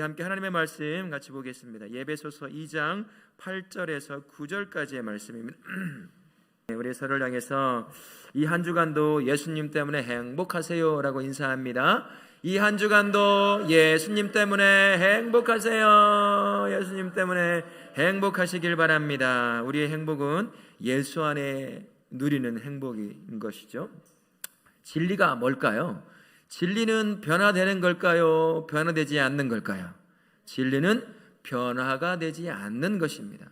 함께 하나님의 말씀 같이 보겠습니다. 예배소서 2장 8절에서 9절까지의 말씀입니다. 우리 서로를 향해서 이 한 주간도 예수님 때문에 행복하세요라고 인사합니다. 이 한 주간도 예수님 때문에 행복하세요. 예수님 때문에 행복하시길 바랍니다. 우리의 행복은 예수 안에 누리는 행복인 것이죠. 진리가 뭘까요? 진리는 변화되는 걸까요? 변화되지 않는 걸까요? 진리는 변화가 되지 않는 것입니다.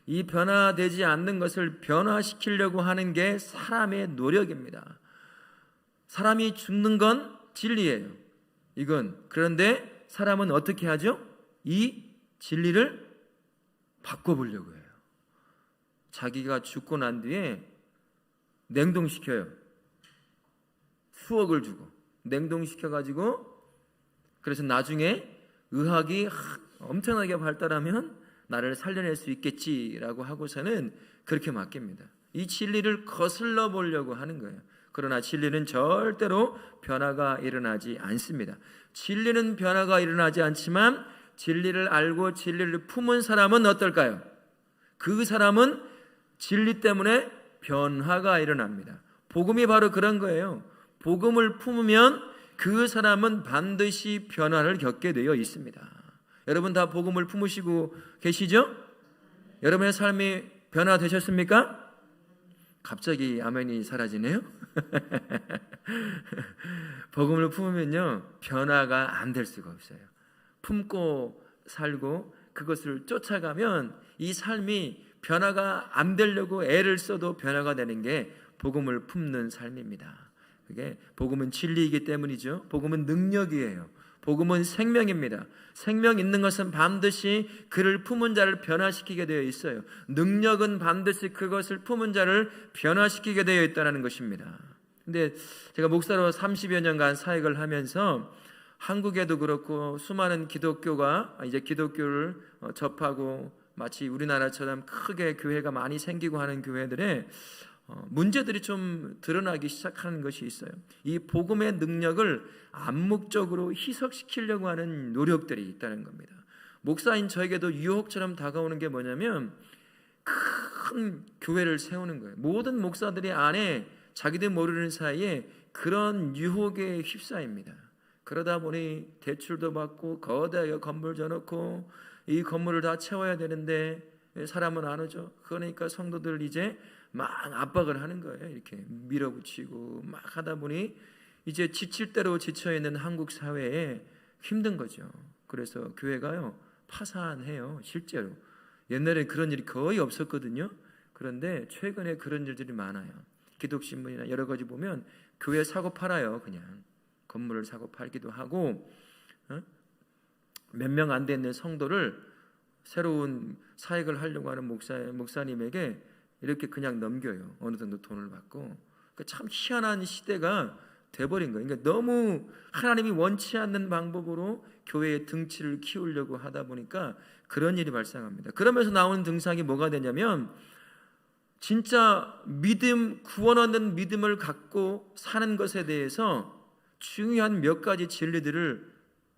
이 변화되지 않는 것을 변화시키려고 하는 게 사람의 노력입니다. 사람이 죽는 건 진리예요. 그런데 사람은 어떻게 하죠? 이 진리를 바꿔보려고 해요. 자기가 죽고 난 뒤에 냉동시켜요. 수억을 주고 냉동시켜가지고, 그래서 나중에 의학이 엄청나게 발달하면 나를 살려낼 수 있겠지라고 하고서는 그렇게 맡깁니다. 이 진리를 거슬러 보려고 하는 거예요. 그러나 진리는 절대로 변화가 일어나지 않습니다. 진리는 변화가 일어나지 않지만 진리를 알고 진리를 품은 사람은 어떨까요? 그 사람은 진리 때문에 변화가 일어납니다. 복음이 바로 그런 거예요. 복음을 품으면 그 사람은 반드시 변화를 겪게 되어 있습니다. 여러분 다 복음을 품으시고 계시죠? 여러분의 삶이 변화되셨습니까? 갑자기 아멘이 사라지네요. 복음을 품으면요, 변화가 안 될 수가 없어요. 품고 살고 그것을 쫓아가면 이 삶이 변화가 안 되려고 애를 써도 변화가 되는 게 복음을 품는 삶입니다. 그게 복음은 진리이기 때문이죠. 복음은 능력이에요. 복음은 생명입니다. 생명 있는 것은 반드시 그를 품은 자를 변화시키게 되어 있어요. 능력은 반드시 그것을 품은 자를 변화시키게 되어 있다는 것입니다. 근데 제가 목사로 30여 년간 사역을 하면서 한국에도 그렇고 수많은 기독교가 이제 기독교를 접하고 마치 우리나라처럼 크게 교회가 많이 생기고 하는 교회들의 문제들이 좀 드러나기 시작하는 것이 있어요. 이 복음의 능력을 암묵적으로 희석시키려고 하는 노력들이 있다는 겁니다. 목사인 저에게도 유혹처럼 다가오는 게 뭐냐면 큰 교회를 세우는 거예요. 모든 목사들이 안에 자기들 모르는 사이에 그런 유혹에 휩싸입니다. 그러다 보니 대출도 받고 거대하게 건물 져놓고 이 건물을 다 채워야 되는데 사람은 안 오죠. 그러니까 성도들 이제 막 압박을 하는 거예요. 이렇게 밀어붙이고 막 하다 보니 이제 지칠 대로 지쳐있는 한국 사회에 힘든 거죠. 그래서 교회가요 파산해요. 실제로 옛날에 그런 일이 거의 없었거든요. 그런데 최근에 그런 일들이 많아요. 기독신문이나 여러 가지 보면 교회 사고 팔아요. 그냥 건물을 사고 팔기도 하고, 몇 명 안 되는 성도를 새로운 사역을 하려고 하는 목사님에게 이렇게 그냥 넘겨요. 어느 정도 돈을 받고. 그러니까 참 희한한 시대가 돼버린 거예요. 그러니까 너무 하나님이 원치 않는 방법으로 교회의 등치를 키우려고 하다 보니까 그런 일이 발생합니다. 그러면서 나오는 증상이 뭐가 되냐면 진짜 믿음, 구원 얻는 믿음을 갖고 사는 것에 대해서 중요한 몇 가지 진리들을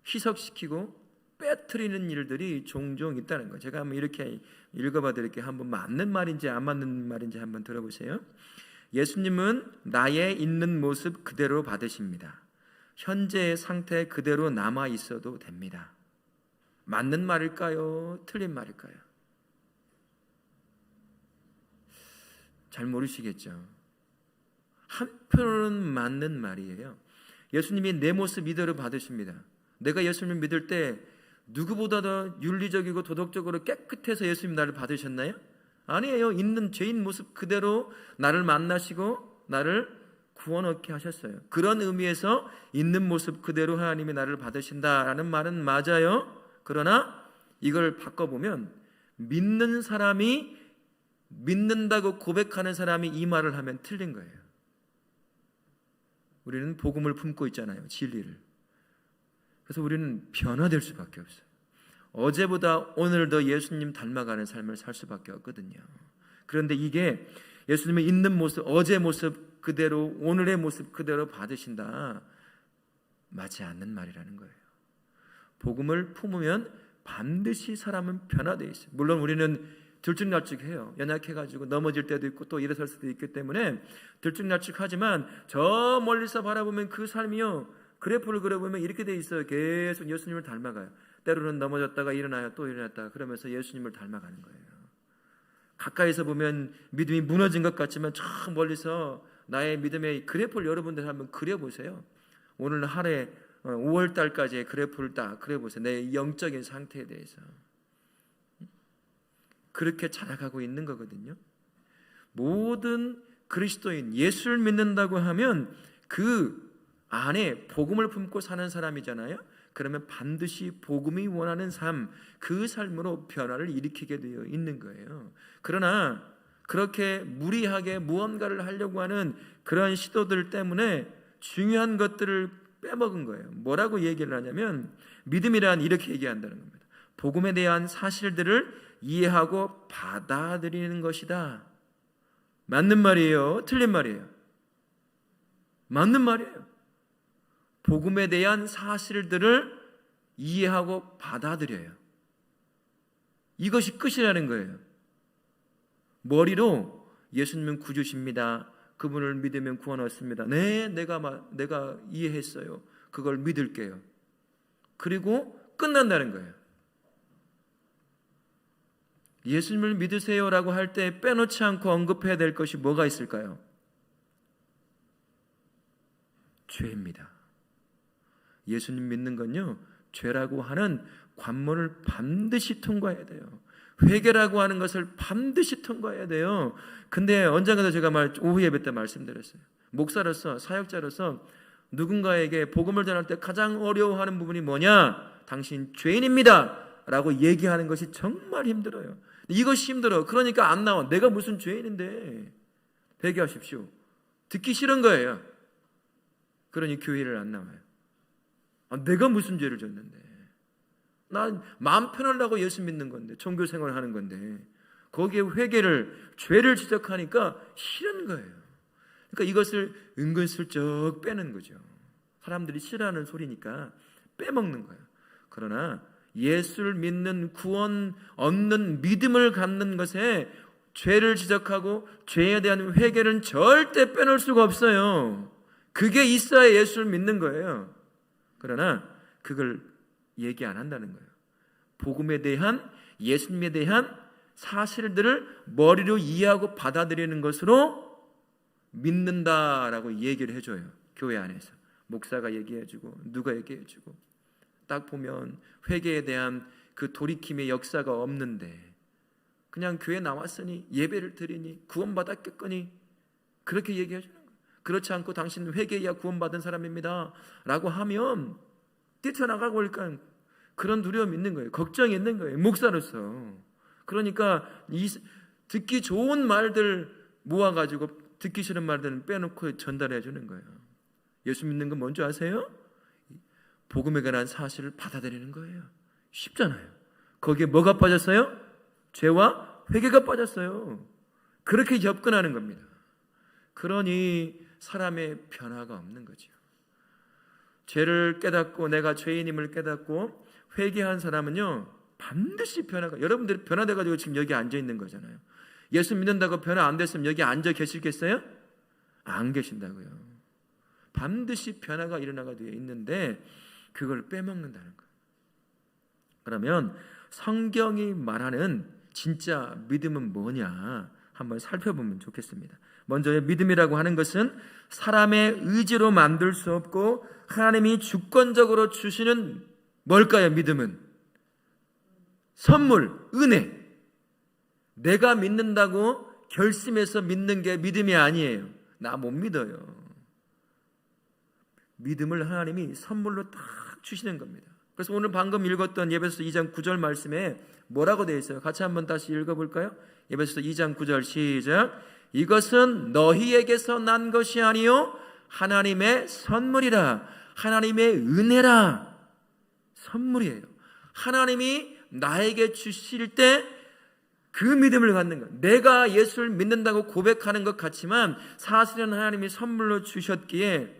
희석시키고 빼뜨리는 일들이 종종 있다는 거예요. 제가 한번 이렇게 읽어봐 드릴게요. 한번 맞는 말인지 안 맞는 말인지 한번 들어보세요. 예수님은 나의 있는 모습 그대로 받으십니다. 현재의 상태 그대로 남아 있어도 됩니다. 맞는 말일까요? 틀린 말일까요? 잘 모르시겠죠. 한편으로는 맞는 말이에요. 예수님이 내 모습 이대로 받으십니다. 내가 예수님을 믿을 때 누구보다 더 윤리적이고 도덕적으로 깨끗해서 예수님 나를 받으셨나요? 아니에요. 있는 죄인 모습 그대로 나를 만나시고 나를 구원 얻게 하셨어요. 그런 의미에서 있는 모습 그대로 하나님이 나를 받으신다라는 말은 맞아요. 그러나 이걸 바꿔보면 믿는 사람이 믿는다고 고백하는 사람이 이 말을 하면 틀린 거예요. 우리는 복음을 품고 있잖아요. 진리를. 그래서 우리는 변화될 수밖에 없어요. 어제보다 오늘 더 예수님 닮아가는 삶을 살 수밖에 없거든요. 그런데 이게 예수님의 있는 모습, 어제 모습 그대로 오늘의 모습 그대로 받으신다, 맞지 않는 말이라는 거예요. 복음을 품으면 반드시 사람은 변화되어 있어요. 물론 우리는 들쭉날쭉해요. 연약해가지고 넘어질 때도 있고 또 일어설 수도 있기 때문에 들쭉날쭉하지만 저 멀리서 바라보면 그 삶이요, 그래프를 그려보면 이렇게 돼 있어요. 계속 예수님을 닮아가요. 때로는 넘어졌다가 일어나요. 또 일어났다가, 그러면서 예수님을 닮아가는 거예요. 가까이서 보면 믿음이 무너진 것 같지만 저 멀리서 나의 믿음의 그래프를 여러분들 한번 그려보세요. 오늘 하루에 5월 달까지의 그래프를 딱 그려보세요. 내 영적인 상태에 대해서. 그렇게 자라가고 있는 거거든요. 모든 그리스도인, 예수를 믿는다고 하면 그 안에 복음을 품고 사는 사람이잖아요. 그러면 반드시 복음이 원하는 삶, 그 삶으로 변화를 일으키게 되어 있는 거예요. 그러나 그렇게 무리하게 무언가를 하려고 하는 그런 시도들 때문에 중요한 것들을 빼먹은 거예요. 뭐라고 얘기를 하냐면, 믿음이란 이렇게 얘기한다는 겁니다. 복음에 대한 사실들을 이해하고 받아들이는 것이다. 맞는 말이에요? 틀린 말이에요? 맞는 말이에요. 복음에 대한 사실들을 이해하고 받아들여요. 이것이 끝이라는 거예요. 머리로 예수님은 구주십니다, 그분을 믿으면 구원 얻습니다, 네, 내가 이해했어요, 그걸 믿을게요, 그리고 끝난다는 거예요. 예수님을 믿으세요라고 할 때 빼놓지 않고 언급해야 될 것이 뭐가 있을까요? 죄입니다. 예수님 믿는 건요, 죄라고 하는 관문을 반드시 통과해야 돼요. 회개라고 하는 것을 반드시 통과해야 돼요. 근데 언젠가도 제가 오후 예배 때 말씀드렸어요. 목사로서, 사역자로서 누군가에게 복음을 전할 때 가장 어려워하는 부분이 뭐냐? 당신 죄인입니다 라고 얘기하는 것이 정말 힘들어요. 이것이 힘들어. 그러니까 안 나와. 내가 무슨 죄인인데. 회개하십시오. 듣기 싫은 거예요. 그러니 교회를 안 나와요. 내가 무슨 죄를 졌는데. 난 마음 편하려고 예수 믿는 건데, 종교 생활을 하는 건데, 거기에 회개를, 죄를 지적하니까 싫은 거예요. 그러니까 이것을 은근슬쩍 빼는 거죠. 사람들이 싫어하는 소리니까 빼먹는 거예요. 그러나 예수를 믿는, 구원 얻는 믿음을 갖는 것에 죄를 지적하고 죄에 대한 회개는 절대 빼놓을 수가 없어요. 그게 있어야 예수를 믿는 거예요. 그러나 그걸 얘기 안 한다는 거예요. 복음에 대한, 예수님에 대한 사실들을 머리로 이해하고 받아들이는 것으로 믿는다라고 얘기를 해줘요. 교회 안에서 목사가 얘기해주고 누가 얘기해주고, 딱 보면 회개에 대한 그 돌이킴의 역사가 없는데 그냥 교회 나왔으니, 예배를 드리니, 구원받았겠거니, 그렇게 얘기해주는 거예요. 그렇지 않고 당신은 회개해야 구원받은 사람입니다 라고 하면 뛰쳐나가고, 그러니까 그런 두려움이 있는 거예요. 걱정이 있는 거예요, 목사로서. 그러니까 이 듣기 좋은 말들 모아가지고 듣기 싫은 말들은 빼놓고 전달해 주는 거예요. 예수 믿는 건 뭔지 아세요? 복음에 관한 사실을 받아들이는 거예요. 쉽잖아요. 거기에 뭐가 빠졌어요? 죄와 회개가 빠졌어요. 그렇게 접근하는 겁니다. 그러니 사람의 변화가 없는 거죠. 죄를 깨닫고 내가 죄인임을 깨닫고 회개한 사람은요, 반드시 변화가, 여러분들이 변화돼가지고 지금 여기 앉아 있는 거잖아요. 예수 믿는다고 변화 안 됐으면 여기 앉아 계시겠어요? 안 계신다고요. 반드시 변화가 일어나가 되어 있는데 그걸 빼먹는다는 거예요. 그러면 성경이 말하는 진짜 믿음은 뭐냐 한번 살펴보면 좋겠습니다. 먼저 믿음이라고 하는 것은 사람의 의지로 만들 수 없고 하나님이 주권적으로 주시는, 뭘까요? 믿음은 선물, 은혜. 내가 믿는다고 결심해서 믿는 게 믿음이 아니에요. 나 못 믿어요. 믿음을 하나님이 선물로 딱 주시는 겁니다. 그래서 오늘 방금 읽었던 에베소서 2장 9절 말씀에 뭐라고 되어 있어요? 같이 한번 다시 읽어볼까요? 에베소서 2장 9절 시작. 이것은 너희에게서 난 것이 아니요 하나님의 선물이라. 하나님의 은혜라. 선물이에요. 하나님이 나에게 주실 때 그 믿음을 갖는 것. 내가 예수를 믿는다고 고백하는 것 같지만 사실은 하나님이 선물로 주셨기에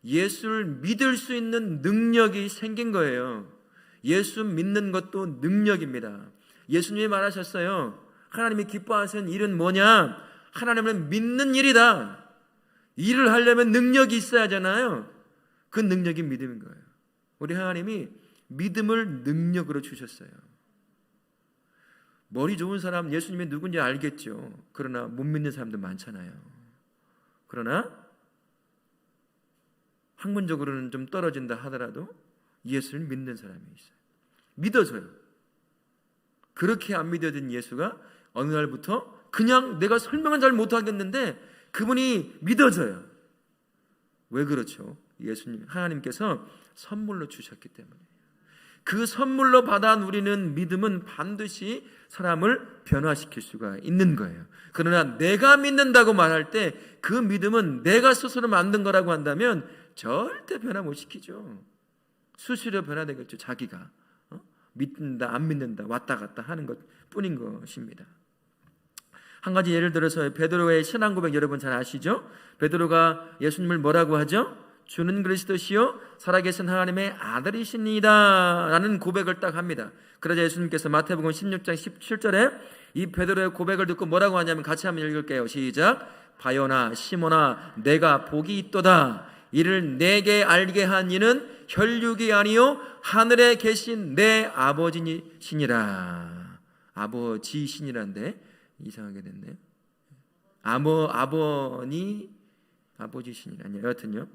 예수를 믿을 수 있는 능력이 생긴 거예요. 예수 믿는 것도 능력입니다. 예수님이 말하셨어요. 하나님이 기뻐하시는 일은 뭐냐? 하나님을 믿는 일이다. 일을 하려면 능력이 있어야 하잖아요. 그 능력이 믿음인 거예요. 우리 하나님이 믿음을 능력으로 주셨어요. 머리 좋은 사람 예수님이 누군지 알겠죠. 그러나 못 믿는 사람도 많잖아요. 그러나 학문적으로는 좀 떨어진다 하더라도 예수를 믿는 사람이 있어요. 믿어져요. 그렇게 안 믿어진 예수가 어느 날부터 그냥 내가 설명은 잘 못하겠는데 그분이 믿어져요. 왜 그렇죠? 예수님, 하나님께서 선물로 주셨기 때문이에요. 그 선물로 받아 누리는 믿음은 반드시 사람을 변화시킬 수가 있는 거예요. 그러나 내가 믿는다고 말할 때 그 믿음은 내가 스스로 만든 거라고 한다면 절대 변화 못 시키죠. 수시로 변화되겠죠. 자기가 믿는다 안 믿는다 왔다 갔다 하는 것 뿐인 것입니다. 한 가지 예를 들어서 베드로의 신앙 고백 여러분 잘 아시죠? 베드로가 예수님을 뭐라고 하죠? 주는 그리스도시요 살아계신 하나님의 아들이십니다 라는 고백을 딱 합니다. 그러자 예수님께서 마태복음 16장 17절에 이 베드로의 고백을 듣고 뭐라고 하냐면 같이 한번 읽을게요. 시작. 바요나 시몬아 내가 복이 있도다. 이를 내게 알게 한 이는 혈육이 아니요 하늘에 계신 내 아버지시니라. 아버지시니란데 이상하게 됐네요. 아버지시니라. 여하튼요.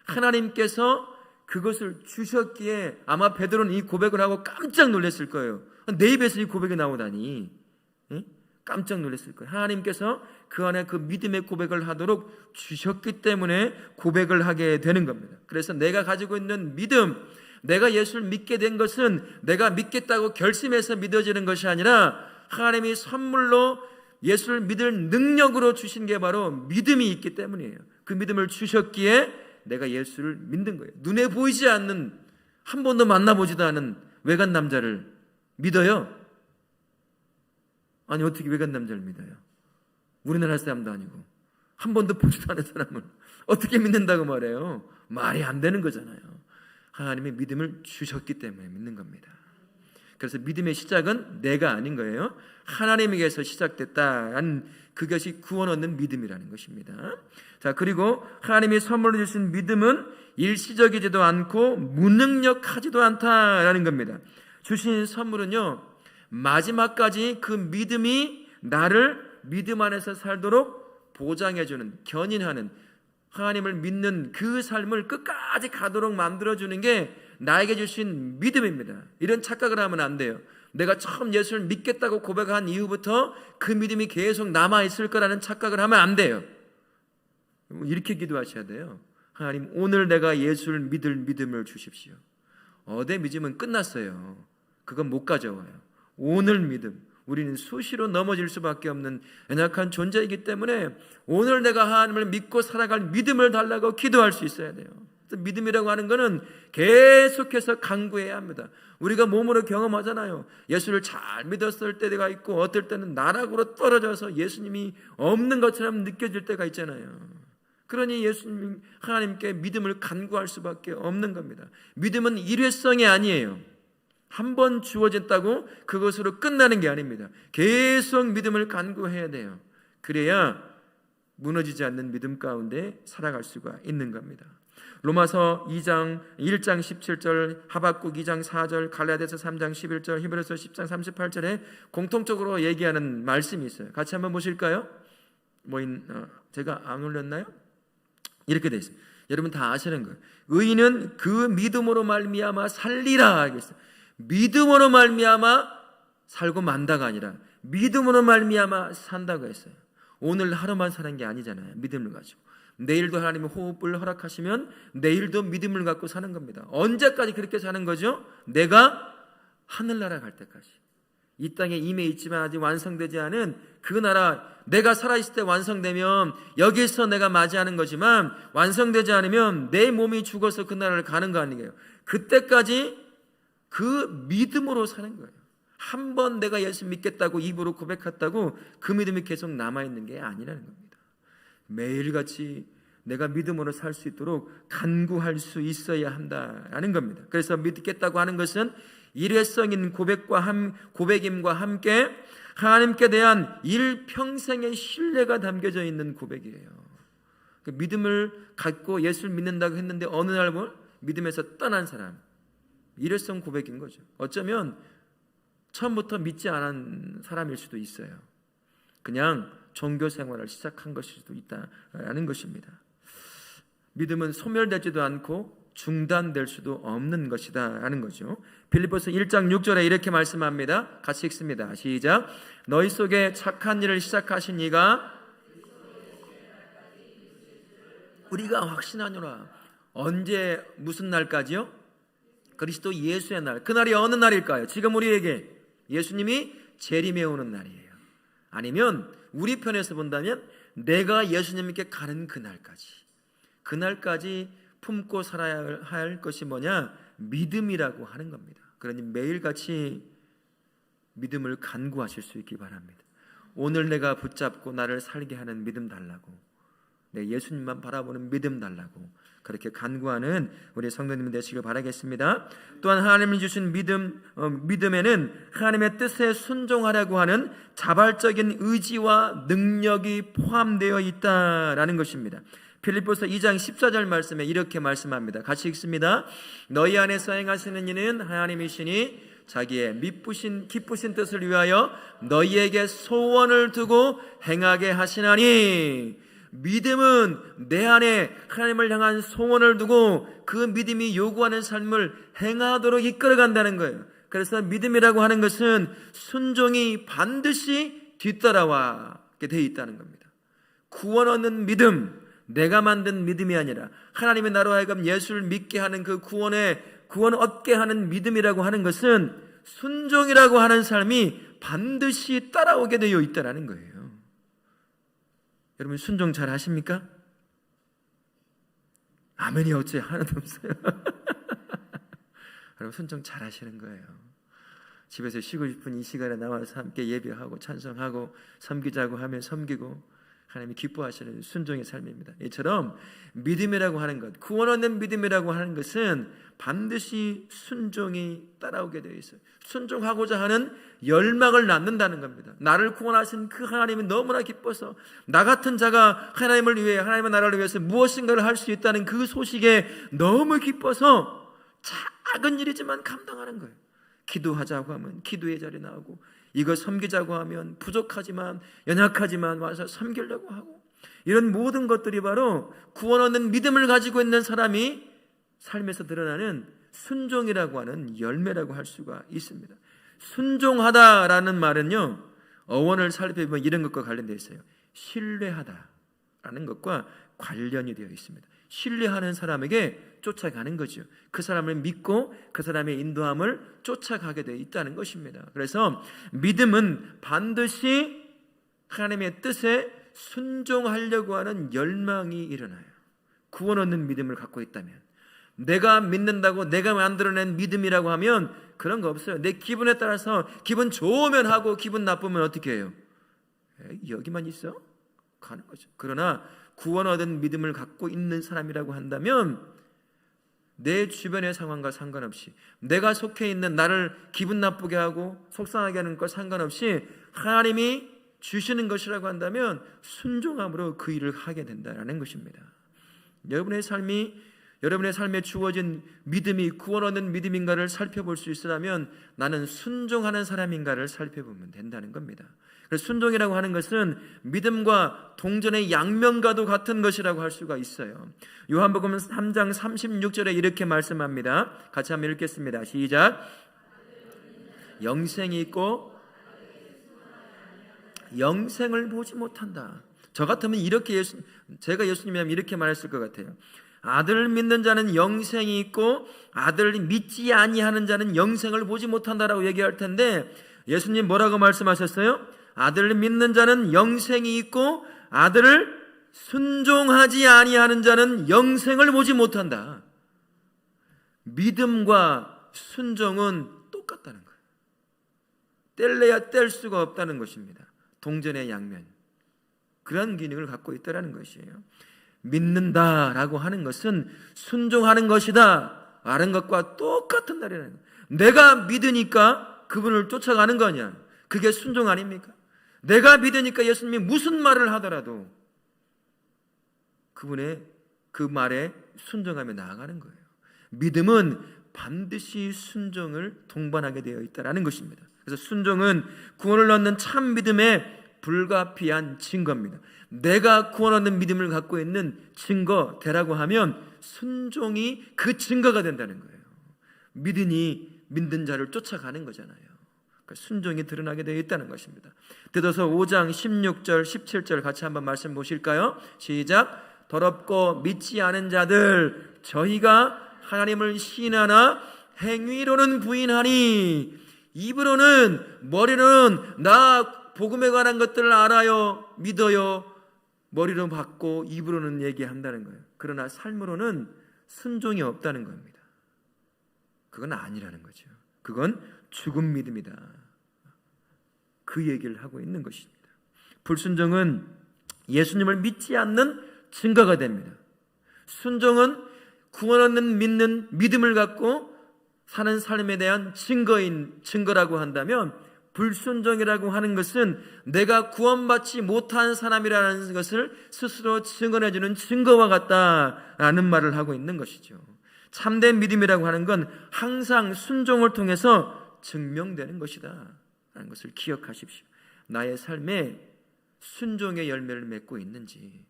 하나님께서 그것을 주셨기에 아마 베드로는 이 고백을 하고 깜짝 놀랐을 거예요. 내 입에서 이 고백이 나오다니. 깜짝 놀랐을 거예요. 하나님께서 그 안에 그 믿음의 고백을 하도록 주셨기 때문에 고백을 하게 되는 겁니다. 그래서 내가 가지고 있는 믿음, 내가 예수를 믿게 된 것은 내가 믿겠다고 결심해서 믿어지는 것이 아니라 하나님이 선물로 예수를 믿을 능력으로 주신 게 바로 믿음이 있기 때문이에요. 그 믿음을 주셨기에 내가 예수를 믿는 거예요. 눈에 보이지 않는, 한 번도 만나보지도 않은 외간 남자를 믿어요? 아니 어떻게 외간 남자를 믿어요? 우리나라 사람도 아니고 한 번도 보지도 않은 사람을 어떻게 믿는다고 말해요? 말이 안 되는 거잖아요. 하나님의 믿음을 주셨기 때문에 믿는 겁니다. 그래서 믿음의 시작은 내가 아닌 거예요. 하나님에게서 시작됐다는 그것이 구원 얻는 믿음이라는 것입니다. 자, 그리고 하나님이 선물로 주신 믿음은 일시적이지도 않고 무능력하지도 않다라는 겁니다. 주신 선물은요, 마지막까지 그 믿음이 나를 믿음 안에서 살도록 보장해주는, 견인하는, 하나님을 믿는 그 삶을 끝까지 가도록 만들어주는 게 나에게 주신 믿음입니다. 이런 착각을 하면 안 돼요. 내가 처음 예수를 믿겠다고 고백한 이후부터 그 믿음이 계속 남아있을 거라는 착각을 하면 안 돼요. 이렇게 기도하셔야 돼요. 하나님, 오늘 내가 예수를 믿을 믿음을 주십시오. 어제 믿음은 끝났어요. 그건 못 가져와요. 오늘 믿음, 우리는 수시로 넘어질 수밖에 없는 연약한 존재이기 때문에 오늘 내가 하나님을 믿고 살아갈 믿음을 달라고 기도할 수 있어야 돼요. 믿음이라고 하는 것은 계속해서 강구해야 합니다. 우리가 몸으로 경험하잖아요. 예수를 잘 믿었을 때가 있고 어떨 때는 나락으로 떨어져서 예수님이 없는 것처럼 느껴질 때가 있잖아요. 그러니 예수님, 하나님께 믿음을 간구할 수밖에 없는 겁니다. 믿음은 일회성이 아니에요. 한 번 주어졌다고 그것으로 끝나는 게 아닙니다. 계속 믿음을 간구해야 돼요. 그래야 무너지지 않는 믿음 가운데 살아갈 수가 있는 겁니다. 로마서 1장 17절, 하박국 2장 4절, 갈라디아서 3장 11절, 히브리서 10장 38절에 공통적으로 얘기하는 말씀이 있어요. 같이 한번 보실까요? 제가 안 올렸나요? 이렇게 돼 있어요. 여러분 다 아시는 거예요. 의인은 그 믿음으로 말미암아 살리라 하겠어요. 믿음으로 말미암아 살고 만다가 아니라 믿음으로 말미암아 산다고 했어요. 오늘 하루만 사는 게 아니잖아요. 믿음을 가지고 내일도 하나님이 호흡을 허락하시면 내일도 믿음을 갖고 사는 겁니다. 언제까지 그렇게 사는 거죠? 내가 하늘나라 갈 때까지. 이 땅에 임해 있지만 아직 완성되지 않은 그 나라, 내가 살아있을 때 완성되면 여기서 내가 맞이하는 거지만 완성되지 않으면 내 몸이 죽어서 그 나라를 가는 거 아니에요. 그때까지 그 믿음으로 사는 거예요. 한 번 내가 예수 믿겠다고 입으로 고백했다고 그 믿음이 계속 남아있는 게 아니라는 겁니다. 매일같이 내가 믿음으로 살 수 있도록 간구할 수 있어야 한다는 겁니다. 그래서 믿겠다고 하는 것은 일회성인 고백임과 함께 하나님께 대한 일평생의 신뢰가 담겨져 있는 고백이에요. 그 믿음을 갖고 예수를 믿는다고 했는데 어느 날 믿음에서 떠난 사람, 일회성 고백인 거죠. 어쩌면 처음부터 믿지 않은 사람일 수도 있어요. 그냥 종교 생활을 시작한 것일 수도 있다라는 것입니다. 믿음은 소멸되지도 않고 중단될 수도 없는 것이다 라는 거죠. 빌립보서 1장 6절에 이렇게 말씀합니다. 같이 읽습니다. 시작. 너희 속에 착한 일을 시작하신 이가 우리가 확신하노라. 언제 무슨 날까지요? 그리스도 예수의 날. 그날이 어느 날일까요? 지금 우리에게 예수님이 재림해 오는 날이에요. 아니면 우리 편에서 본다면 내가 예수님께 가는 그날까지 품고 살아야 할 것이 뭐냐? 믿음이라고 하는 겁니다. 그러니 매일같이 믿음을 간구하실 수 있기 바랍니다. 오늘 내가 붙잡고 나를 살게 하는 믿음 달라고, 내 예수님만 바라보는 믿음 달라고 그렇게 간구하는 우리 성도님 되시길 바라겠습니다. 또한 하나님이 주신 믿음에는 하나님의 뜻에 순종하려고 하는 자발적인 의지와 능력이 포함되어 있다라는 것입니다. 빌립보서 2장 14절 말씀에 이렇게 말씀합니다. 같이 읽습니다. 너희 안에서 행하시는 이는 하나님이시니 자기의 기쁘신 뜻을 위하여 너희에게 소원을 두고 행하게 하시나니. 믿음은 내 안에 하나님을 향한 소원을 두고 그 믿음이 요구하는 삶을 행하도록 이끌어간다는 거예요. 그래서 믿음이라고 하는 것은 순종이 반드시 뒤따라와게 되어 있다는 겁니다. 구원 얻는 믿음, 내가 만든 믿음이 아니라 하나님의 나로 하여금 예수를 믿게 하는 그 구원 얻게 하는 믿음이라고 하는 것은 순종이라고 하는 삶이 반드시 따라오게 되어 있다는 거예요. 여러분 순종 잘 하십니까? 아멘이 어째 하나도 없어요. 여러분 순종 잘 하시는 거예요. 집에서 쉬고 싶은 이 시간에 나와서 함께 예배하고 찬송하고 섬기자고 하면 섬기고 하나님이 기뻐하시는 순종의 삶입니다. 이처럼 믿음이라고 하는 것, 구원 얻는 믿음이라고 하는 것은 반드시 순종이 따라오게 되어 있어요. 순종하고자 하는 열망을 낳는다는 겁니다. 나를 구원하신 그 하나님이 너무나 기뻐서 나 같은 자가 하나님을 위해, 하나님의 나라를 위해서 무엇인가를 할 수 있다는 그 소식에 너무 기뻐서 작은 일이지만 감당하는 거예요. 기도하자고 하면 기도의 자리에 나오고, 이거 섬기자고 하면 부족하지만 연약하지만 와서 섬기려고 하고, 이런 모든 것들이 바로 구원 얻는 믿음을 가지고 있는 사람이 삶에서 드러나는 순종이라고 하는 열매라고 할 수가 있습니다. 순종하다라는 말은요, 어원을 살펴보면 이런 것과 관련되어 있어요. 신뢰하다라는 것과 관련이 되어 있습니다. 신뢰하는 사람에게 쫓아가는 거죠. 그 사람을 믿고 그 사람의 인도함을 쫓아가게 되어 있다는 것입니다. 그래서 믿음은 반드시 하나님의 뜻에 순종하려고 하는 열망이 일어나요. 구원 얻는 믿음을 갖고 있다면, 내가 믿는다고 내가 만들어낸 믿음이라고 하면 그런 거 없어요. 내 기분에 따라서 기분 좋으면 하고 기분 나쁘면 어떻게 해요? 여기만 있어? 가는 거죠. 그러나 구원 얻은 믿음을 갖고 있는 사람이라고 한다면 내 주변의 상황과 상관없이, 내가 속해 있는 나를 기분 나쁘게 하고 속상하게 하는 것과 상관없이 하나님이 주시는 것이라고 한다면 순종함으로 그 일을 하게 된다는 것입니다. 여러분의 삶에 주어진 믿음이 구원 얻는 믿음인가를 살펴볼 수 있으라면 나는 순종하는 사람인가를 살펴보면 된다는 겁니다. 그래서 순종이라고 하는 것은 믿음과 동전의 양면과도 같은 것이라고 할 수가 있어요. 요한복음 3장 36절에 이렇게 말씀합니다. 같이 한번 읽겠습니다. 시작. 영생이 있고 영생을 보지 못한다. 저 같으면 제가 예수님이라면 이렇게 말했을 것 같아요. 아들을 믿는 자는 영생이 있고 아들을 믿지 아니하는 자는 영생을 보지 못한다라고 얘기할 텐데, 예수님 뭐라고 말씀하셨어요? 아들을 믿는 자는 영생이 있고 아들을 순종하지 아니하는 자는 영생을 보지 못한다. 믿음과 순종은 똑같다는 거예요. 뗄래야 뗄 수가 없다는 것입니다. 동전의 양면, 그런 기능을 갖고 있다는 것이에요. 믿는다라고 하는 것은 순종하는 것이다 라는 것과 똑같은 날이라는 거예요. 내가 믿으니까 그분을 쫓아가는 거냐? 그게 순종 아닙니까? 내가 믿으니까 예수님이 무슨 말을 하더라도 그분의 그 말에 순종하며 나아가는 거예요. 믿음은 반드시 순종을 동반하게 되어 있다는 것입니다. 그래서 순종은 구원을 얻는 참 믿음의 불가피한 증거입니다. 내가 구원 얻는 믿음을 갖고 있는 증거 되라고 하면 순종이 그 증거가 된다는 거예요. 믿으니 믿는 자를 쫓아가는 거잖아요. 그러니까 순종이 드러나게 되어 있다는 것입니다. 디도서 5장 16절 17절 같이 한번 말씀 보실까요? 시작. 더럽고 믿지 않은 자들, 저희가 하나님을 시인하나 행위로는 부인하니, 입으로는, 머리로는 나 복음에 관한 것들을 알아요, 믿어요, 머리로 받고 입으로는 얘기한다는 거예요. 그러나 삶으로는 순종이 없다는 겁니다. 그건 아니라는 거죠. 그건 죽은 믿음이다. 그 얘기를 하고 있는 것입니다. 불순종은 예수님을 믿지 않는 증거가 됩니다. 순종은 구원 얻는 믿는 믿음을 갖고 사는 삶에 대한 증거라고 한다면, 불순종이라고 하는 것은 내가 구원받지 못한 사람이라는 것을 스스로 증언해주는 증거와 같다라는 말을 하고 있는 것이죠. 참된 믿음이라고 하는 건 항상 순종을 통해서 증명되는 것이다 라는 것을 기억하십시오. 나의 삶에 순종의 열매를 맺고 있는지,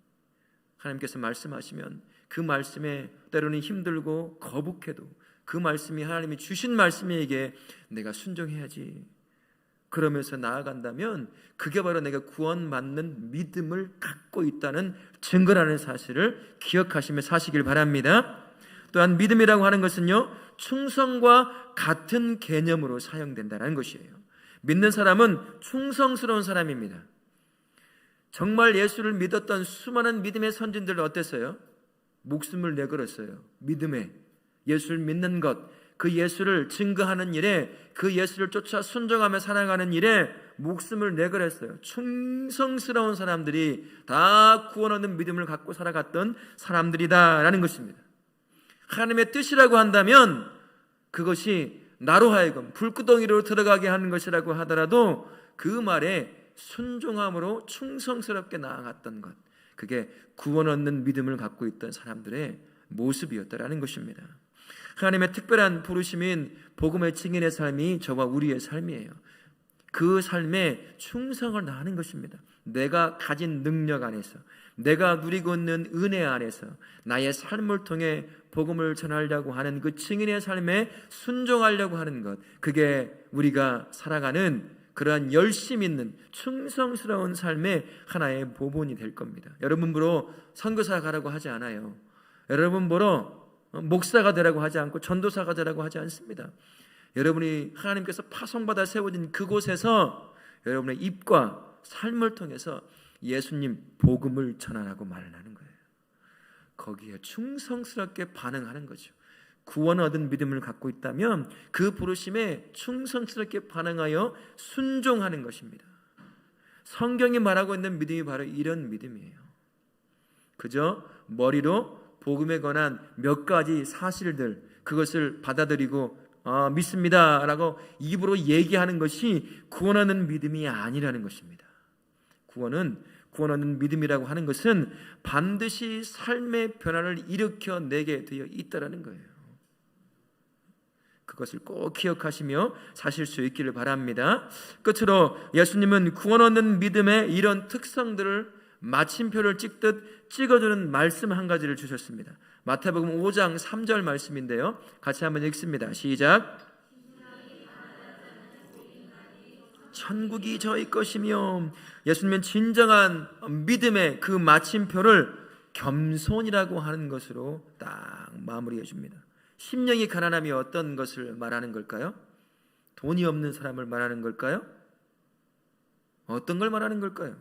하나님께서 말씀하시면 그 말씀에 때로는 힘들고 거북해도 그 말씀이 하나님이 주신 말씀에게 내가 순종해야지, 그러면서 나아간다면 그게 바로 내가 구원받는 믿음을 갖고 있다는 증거라는 사실을 기억하시며 사시길 바랍니다. 또한 믿음이라고 하는 것은요, 충성과 같은 개념으로 사용된다는 것이에요. 믿는 사람은 충성스러운 사람입니다. 정말 예수를 믿었던 수많은 믿음의 선진들 어땠어요? 목숨을 내걸었어요. 믿음에, 예수를 믿는 것, 그 예수를 증거하는 일에, 그 예수를 쫓아 순종하며 살아가는 일에 목숨을 내걸었어요. 충성스러운 사람들이 다 구원 얻는 믿음을 갖고 살아갔던 사람들이다라는 것입니다. 하나님의 뜻이라고 한다면 그것이 나로 하여금 불구덩이로 들어가게 하는 것이라고 하더라도 그 말에 순종함으로 충성스럽게 나아갔던 것, 그게 구원 얻는 믿음을 갖고 있던 사람들의 모습이었다라는 것입니다. 하나님의 특별한 부르심인 복음의 증인의 삶이 저와 우리의 삶이에요. 그 삶에 충성을 다하는 것입니다. 내가 가진 능력 안에서, 내가 누리고 있는 은혜 안에서 나의 삶을 통해 복음을 전하려고 하는 그 증인의 삶에 순종하려고 하는 것, 그게 우리가 살아가는 그러한 열심 있는 충성스러운 삶의 하나의 보본이 될 겁니다. 여러분 보러 선교사 가라고 하지 않아요. 여러분 보러 목사가 되라고 하지 않고 전도사가 되라고 하지 않습니다. 여러분이 하나님께서 파송받아 세워진 그곳에서 여러분의 입과 삶을 통해서 예수님 복음을 전하라고 말을 하는 거예요. 거기에 충성스럽게 반응하는 거죠. 구원 얻은 믿음을 갖고 있다면 그 부르심에 충성스럽게 반응하여 순종하는 것입니다. 성경이 말하고 있는 믿음이 바로 이런 믿음이에요. 그저 머리로 복음에 관한 몇 가지 사실들, 그것을 받아들이고 믿습니다 라고 입으로 얘기하는 것이 구원 얻는 믿음이 아니라는 것입니다. 구원 얻는 믿음이라고 하는 것은 반드시 삶의 변화를 일으켜내게 되어 있다는 거예요. 그것을 꼭 기억하시며 사실 수 있기를 바랍니다. 끝으로 예수님은 구원 얻는 믿음의 이런 특성들을 마침표를 찍듯 찍어주는 말씀 한 가지를 주셨습니다. 마태복음 5장 3절 말씀인데요, 같이 한번 읽습니다. 시작. 천국이 저희 것이며, 예수님은 진정한 믿음의 그 마침표를 겸손이라고 하는 것으로 딱 마무리해 줍니다. 심령이 가난함이 어떤 것을 말하는 걸까요? 돈이 없는 사람을 말하는 걸까요? 어떤 걸 말하는 걸까요?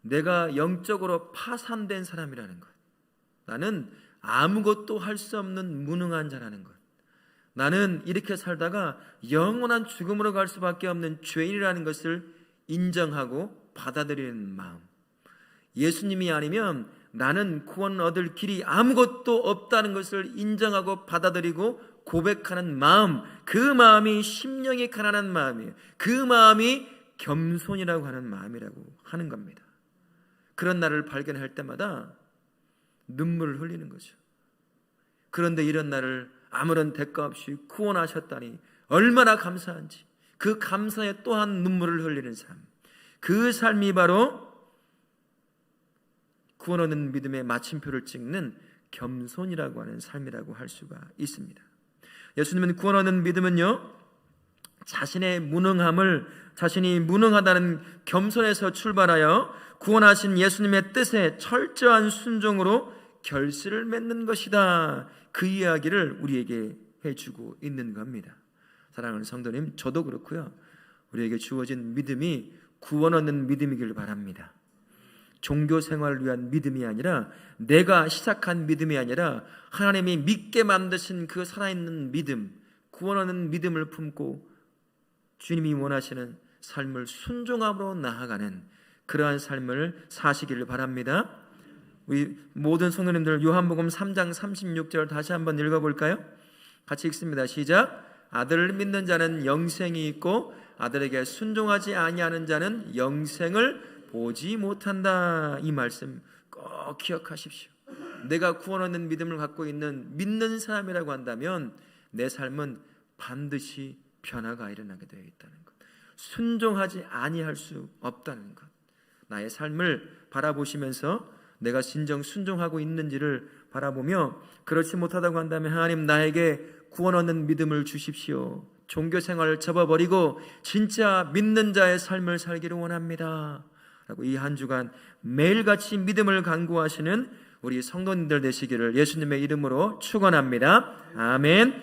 내가 영적으로 파산된 사람이라는 것, 나는 아무것도 할 수 없는 무능한 자라는 것, 나는 이렇게 살다가 영원한 죽음으로 갈 수밖에 없는 죄인이라는 것을 인정하고 받아들이는 마음, 예수님이 아니면 나는 구원 얻을 길이 아무것도 없다는 것을 인정하고 받아들이고 고백하는 마음, 그 마음이 심령이 가난한 마음이에요. 그 마음이 겸손이라고 하는 마음이라고 하는 겁니다. 그런 나를 발견할 때마다 눈물을 흘리는 거죠. 그런데 이런 나를 아무런 대가 없이 구원하셨다니 얼마나 감사한지, 그 감사에 또한 눈물을 흘리는 삶, 그 삶이 바로 구원 얻는 믿음의 마침표를 찍는 겸손이라고 하는 삶이라고 할 수가 있습니다. 예수님은 구원 얻는 믿음은요, 자신의 무능함을, 자신이 무능하다는 겸손에서 출발하여 구원하신 예수님의 뜻에 철저한 순종으로 결실을 맺는 것이다. 그 이야기를 우리에게 해주고 있는 겁니다. 사랑하는 성도님, 저도 그렇고요, 우리에게 주어진 믿음이 구원 얻는 믿음이길 바랍니다. 종교 생활을 위한 믿음이 아니라, 내가 시작한 믿음이 아니라 하나님이 믿게 만드신 그 살아있는 믿음, 구원 얻는 믿음을 품고 주님이 원하시는 삶을 순종함으로 나아가는 그러한 삶을 사시기를 바랍니다. 우리 모든 성도님들 요한복음 3장 36절 다시 한번 읽어볼까요? 같이 읽습니다. 시작. 아들을 믿는 자는 영생이 있고 아들에게 순종하지 아니하는 자는 영생을 보지 못한다. 이 말씀 꼭 기억하십시오. 내가 구원 얻는 믿음을 갖고 있는 믿는 사람이라고 한다면 내 삶은 반드시 변화가 일어나게 되어 있다는 것, 순종하지 아니할 수 없다는 것, 나의 삶을 바라보시면서 내가 진정 순종하고 있는지를 바라보며, 그렇지 못하다고 한다면 하나님 나에게 구원 얻는 믿음을 주십시오. 종교 생활을 접어버리고 진짜 믿는 자의 삶을 살기를 원합니다 라고 이 한 주간 매일같이 믿음을 간구하시는 우리 성도님들 되시기를 예수님의 이름으로 축원합니다. 아멘.